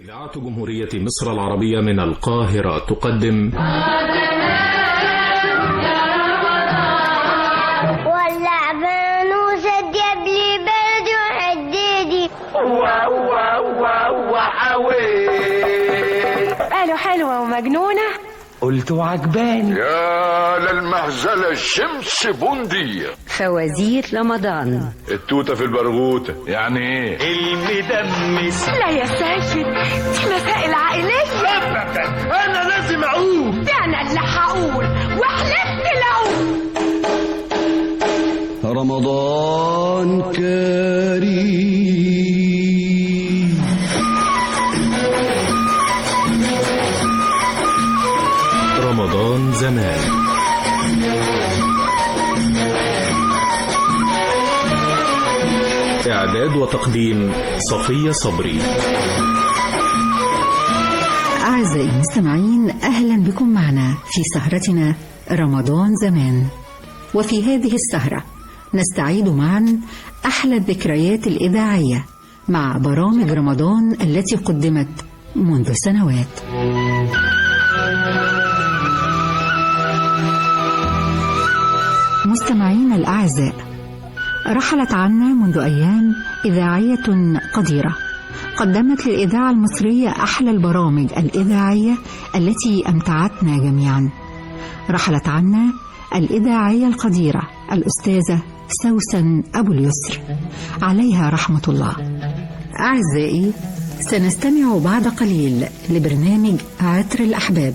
إذاعة جمهورية مصر العربية من القاهرة تقدم ولع فانوس الدب لي برد وحديدي حاوي قالوا حلوة ومجنونة قلت وعجباني يا للمهزلة الشمس بندية فوازير رمضان. التوتة في البرغوتة يعني ايه؟ المدمس. لا يا سيد، دي مسائل عائلية. انا لازم اقول. ده انا اللي هقول وحلفت لو. رمضان كريم. رمضان زمان. إعداد وتقديم صفية صبري. أعزائي المستمعين، أهلا بكم معنا في سهرتنا رمضان زمان. وفي هذه السهرة نستعيد معا أحلى الذكريات الإذاعية مع برامج رمضان التي قدمت منذ سنوات. مستمعين الأعزاء، رحلت عنا منذ أيام إذاعية قديرة قدمت للإذاعة المصرية أحلى البرامج الإذاعية التي أمتعتنا جميعا. رحلت عنا الإذاعية القديرة الأستاذة سوسن أبو اليسر عليها رحمة الله. أعزائي، سنستمع بعد قليل لبرنامج عطر الأحباب،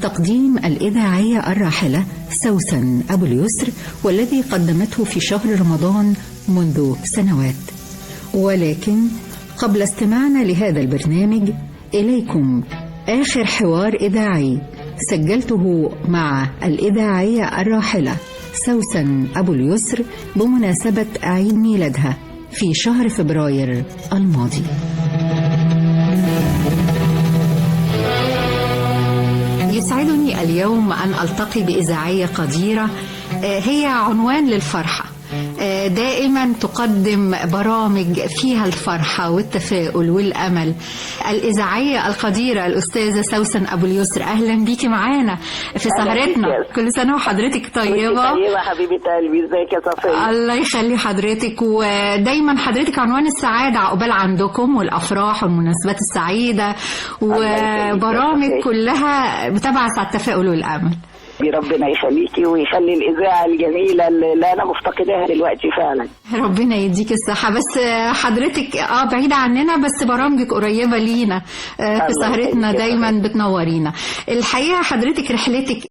تقديم الإذاعية الراحلة سوسن أبو اليسر، والذي قدمته في شهر رمضان منذ سنوات. ولكن قبل استماعنا لهذا البرنامج، إليكم آخر حوار إذاعي سجلته مع الإذاعية الراحلة سوسن أبو اليسر بمناسبة عيد ميلادها في شهر فبراير الماضي. يسعدني اليوم أن ألتقي بإذاعية قديرة هي عنوان للفرحة، دائما تقدم برامج فيها الفرحة والتفاؤل والأمل. الإذاعية القديرة الأستاذة سوسن أبو اليسر، أهلا بيكي معانا في سهرتنا. كل سنة وحضرتك طيبة. طيبة حبيبة قلبي، ازيك يا صفية؟ الله يخلي حضرتك، ودايما حضرتك عنوان السعادة عقبال عندكم والأفراح والمناسبات السعيدة، وبرامج كلها بتبعث على التفاؤل والأمل. ربنا يخليكي ويخلي الإذاعة الجميلة اللي أنا مفتقداها دلوقتي فعلا. ربنا يديك الصحة. بس حضرتك بعيدة عننا، بس برامجك قريبة لينا في سهرتنا، دايما بتنورينا. الحقيقة حضرتك رحلتك